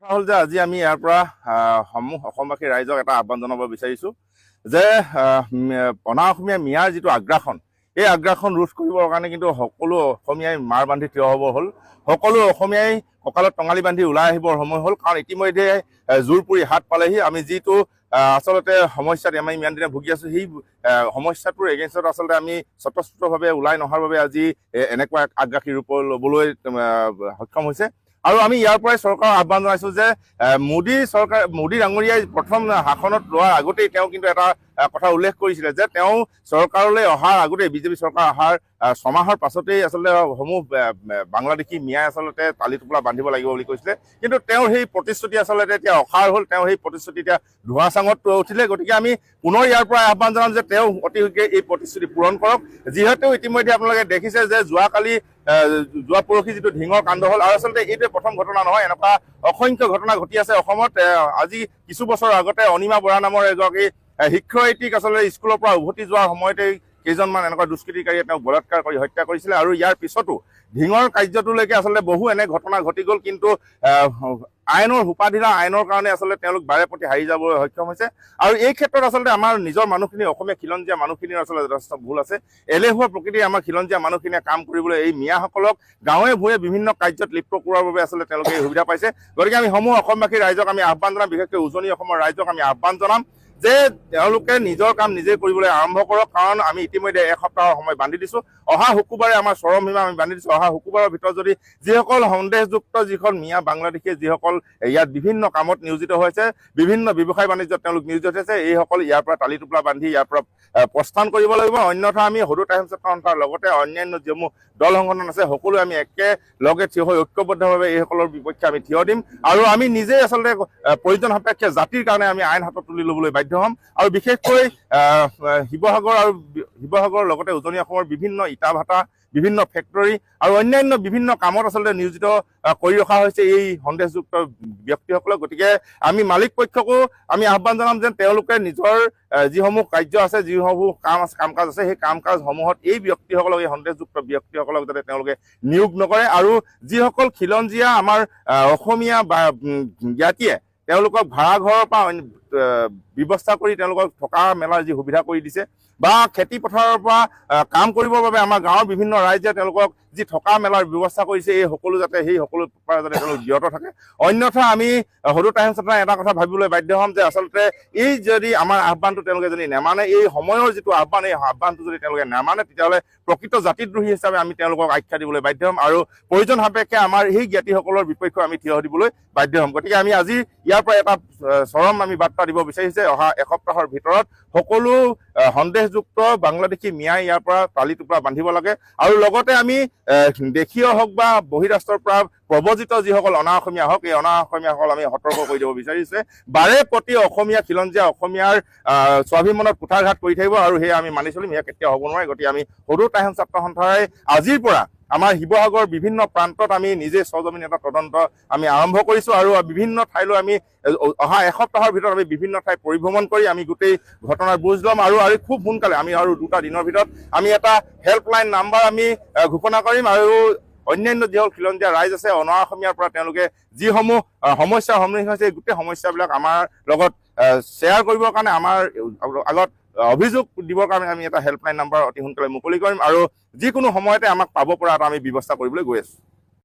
কথা হ'ল যে আজি আমি ইয়াৰ পৰা সমূহ অসমবাসী ৰাইজক এটা আহ্বান জনাব বিচাৰিছোঁ যে অনা অসমীয়া মিয়াৰ যিটো আগ্ৰাসন, এই আগ্ৰাসন ৰোধ কৰিবৰ কাৰণে কিন্তু সকলো অসমীয়াই মাৰ বান্ধি থিয় হ'ব হ'ল। সকলো অসমীয়াই কঁকালত টঙালি বান্ধি ওলাই আহিবৰ সময় হ'ল, কাৰণ ইতিমধ্যে জোৰ পুৰি হাত পালেহি। আমি যিটো আচলতে সমস্যাত আমি ইমান দিনে ভুগি আছোঁ, সেই সমস্যাটোৰ এগেইনষ্টত আচলতে আমি স্বতঃস্ফূৰ্তভাৱে ওলাই নহাৰ বাবে আজি এনেকুৱা এক আগ্ৰাসী ৰূপ ল'বলৈ সক্ষম হৈছে। আৰু আমি ইয়াৰ পৰাই চৰকাৰক আহ্বান জনাইছোঁ যে মোদী ডাঙৰীয়াই প্ৰথম শাসনত লোৱাৰ আগতেই তেওঁ কিন্তু এটা কথা উল্লেখ কৰিছিলে যে তেওঁ চৰকাৰলৈ অহাৰ আগতেই, বিজেপি চৰকাৰ অহাৰ ছমাহৰ পাছতেই আচলতে সমূহ বাংলাদেশী মিয়াই আচলতে টালি টোপোলা বান্ধিব লাগিব বুলি কৈছিলে। কিন্তু তেওঁৰ সেই প্ৰতিশ্ৰুতি আচলতে এতিয়া অসাৰ হ'ল, তেওঁ সেই প্ৰতিশ্ৰুতি এতিয়া ধোঁৱা চাঙত উঠিলে। গতিকে আমি পুনৰ ইয়াৰ পৰা আহ্বান জনাম যে তেওঁ অতি শীঘ্ৰে এই প্ৰতিশ্ৰুতি পূৰণ কৰক। যিহেতু ইতিমধ্যে আপোনালোকে দেখিছে যে যোৱা পৰহি যিটো ঢিঙৰ কাণ্ড হ'ল, আৰু আচলতে এইটোৱে প্ৰথম ঘটনা নহয়, এনেকুৱা অসংখ্য ঘটনা ঘটি আছে অসমত। আজি কিছু বছৰ আগতে অনিমা বৰা নামৰ এগৰাকী শিক্ষয়িত্ৰীক আচলতে স্কুলৰ পৰা উভতি যোৱাৰ সময়তেই কেইজনমান এনেকুৱা দুষ্কৃতিকাৰীয়ে তেওঁক বলাৎকাৰ কৰি হত্যা কৰিছিলে। আৰু ইয়াৰ পিছতো ঢিঙৰ কাৰ্যটোলৈকে আচলতে বহু এনে ঘটনা ঘটি গ'ল, কিন্তু আইনৰ সোপাধিলা আইনৰ কাৰণে আচলতে তেওঁলোক বাৰে প্ৰতি হাৰি যাবলৈ সক্ষম হৈছে। আৰু এই ক্ষেত্ৰত আচলতে আমাৰ নিজৰ মানুহখিনি, অসমীয়া খিলঞ্জীয়া মানুহখিনিৰ আচলতে যথেষ্ট ভুল আছে। এলেহুৱা প্ৰকৃতিৰ আমাৰ খিলঞ্জীয়া মানুহখিনিয়ে কাম কৰিবলৈ এই মিয়াসকলক গাঁৱে ভূঞে বিভিন্ন কাৰ্যত লিপ্ত কৰোৱাৰ বাবে আচলতে তেওঁলোকে এই সুবিধা পাইছে। গতিকে আমি সমূহ অসমবাসী ৰাইজক আমি আহ্বান জনাম, বিশেষকৈ উজনি অসমৰ ৰাইজক আমি আহ্বান জনাম যে তেওঁলোকে নিজৰ কাম নিজে কৰিবলৈ আৰম্ভ কৰক। কাৰণ আমি ইতিমধ্যে এসপ্তাহৰ সময় বান্ধি দিছোঁ। অহা শুকুৰবাৰে আমাৰ চৰম সীমা আমি বান্ধি দিছোঁ। অহা শুকুৰবাৰৰ ভিতৰত যদি যিসকল সন্দেহযুক্ত যিখন মিয়া বাংলাদেশীয়ে যিসকল ইয়াত বিভিন্ন কামত নিয়োজিত হৈছে, বিভিন্ন ব্যৱসায় বাণিজ্যত তেওঁলোক নিয়োজিত হৈছে, এইসকল ইয়াৰ পৰা টালি টোপোলা বান্ধি ইয়াৰ পৰা প্ৰস্থান কৰিব লাগিব। অন্যথা আমি সদৌ টাইম ছাত্ৰ সন্থাৰ লগতে অন্যান্য যিসমূহ দল সংগঠন আছে সকলোৱে আমি একেলগে থিয় হৈ ঐক্যবদ্ধভাৱে এইসকলৰ বিপক্ষে আমি থিয় দিম। আৰু আমি নিজেই আচলতে প্ৰয়োজন সাপেক্ষে জাতিৰ কাৰণে আমি আইন হাতত তুলি ল'বলৈ বাধ্য হ'ম। আৰু বিশেষকৈ শিৱসাগৰৰ লগতে উজনি অসমৰ বিভিন্ন ইটা ভাটা, বিভিন্ন ফেক্টৰী আৰু অন্যান্য বিভিন্ন কামত আচলতে নিয়োজিত কৰি ৰখা হৈছে এই সন্দেহযুক্ত ব্যক্তিসকলক। গতিকে আমি মালিক পক্ষকো আমি আহ্বান জনাম যে তেওঁলোকে নিজৰ যিসমূহ কাৰ্য আছে, যিসমূহ কাম কাজ আছে, সেই কাম কাজসমূহত এই ব্যক্তিসকলক, এই সন্দেহযুক্ত ব্যক্তিসকলক যাতে তেওঁলোকে নিয়োগ নকৰে। আৰু যিসকল খিলঞ্জীয়া আমাৰ অসমীয়া বা জ্ঞাতিয়ে তেওঁলোকক ভাড়াঘৰৰ পৰা ব্যৱস্থা কৰি তেওঁলোকক থকা মেলাৰ যি সুবিধা কৰি দিছে, বা খেতি পথাৰৰ পৰা কাম কৰিবৰ বাবে আমাৰ গাঁৱৰ বিভিন্ন ৰাইজে তেওঁলোকক যি থকা মেলাৰ ব্যৱস্থা কৰিছে, এই সকলো যাতে সেই সকলো পৰা যাতে তেওঁলোক বিৰত থাকে। অন্যথা আমি সদৌ টাইম ছাত্ৰই এটা কথা ভাবিবলৈ বাধ্য হ'ম যে আচলতে এই যদি আমাৰ আহ্বানটো তেওঁলোকে যদি নেমানে, এই সময়ৰ যিটো আহ্বান, এই আহ্বানটো যদি তেওঁলোকে নেমানে, তেতিয়াহ'লে প্ৰকৃত জাতিদ্ৰোহী হিচাপে আমি তেওঁলোকক আখ্যা দিবলৈ বাধ্য হ'ম। আৰু প্ৰয়োজন সাপেক্ষে আমাৰ সেই জ্ঞাতিসকলৰ বিপক্ষে আমি থিয় দিবলৈ বাধ্য হ'ম। গতিকে আমি আজি ইয়াৰ পৰা এটা চৰম আমি বাৰ্তা দিব বিচাৰিছোঁ যে অহা এসপ্তাহৰ ভিতৰত সকলো সন্দেহযুক্ত বাংলাদেশী মিয়াই ইয়াৰ পৰা টালি টোপোলা বান্ধিব লাগে। আৰু লগতে আমি দেশীয় হওক বা বহিৰাষ্ট্ৰৰ পৰা প্ৰব্ৰজিত যিসকল অনা অসমীয়া হওক, এই অনা অসমীয়াসকল আমি সতৰ্ক কৰি দিব বিচাৰিছে। বাৰে প্ৰতি অসমীয়া খিলঞ্জীয়া অসমীয়াৰ স্বাভিমানত কুঠাৰঘাত কৰি থাকিব, আৰু সেয়া আমি মানি চলিম, সেয়া কেতিয়াও হ'ব নোৱাৰে। গতিকে আমি সদৌ টাইম ছাত্ৰ সন্থাই আজিৰ পৰা আমাৰ শিৱসাগৰৰ বিভিন্ন প্ৰান্তত আমি নিজে সজমিন এটা তদন্ত আমি আৰম্ভ কৰিছোঁ। আৰু বিভিন্ন ঠাইলৈ আমি অহা এসপ্তাহৰ ভিতৰত আমি বিভিন্ন ঠাই পৰিভ্ৰমণ কৰি আমি গোটেই ঘটনাৰ বুজ ল'ম। আৰু খুব সোনকালে আমি আৰু 2টা দিনৰ ভিতৰত আমি এটা হেল্পলাইন নাম্বাৰ আমি ঘোষণা কৰিম। আৰু অন্যান্য যিসকল খিলঞ্জীয়া ৰাইজ আছে অনা অসমীয়াৰ পৰা তেওঁলোকে যিসমূহ সমস্যাৰ সন্মুখীন হৈছে, এই গোটেই সমস্যাবিলাক আমাৰ লগত শ্বেয়াৰ কৰিবৰ কাৰণে, আমাৰ আগত অভিযোগ দিবৰ কাৰণে আমি এটা হেল্পলাইন নাম্বাৰ অতি সোনকালে মুকলি কৰিম। আৰু যিকোনো সময়তে আমাক পাব পৰা এটা আমি ব্যৱস্থা কৰিবলৈ গৈ আছোঁ।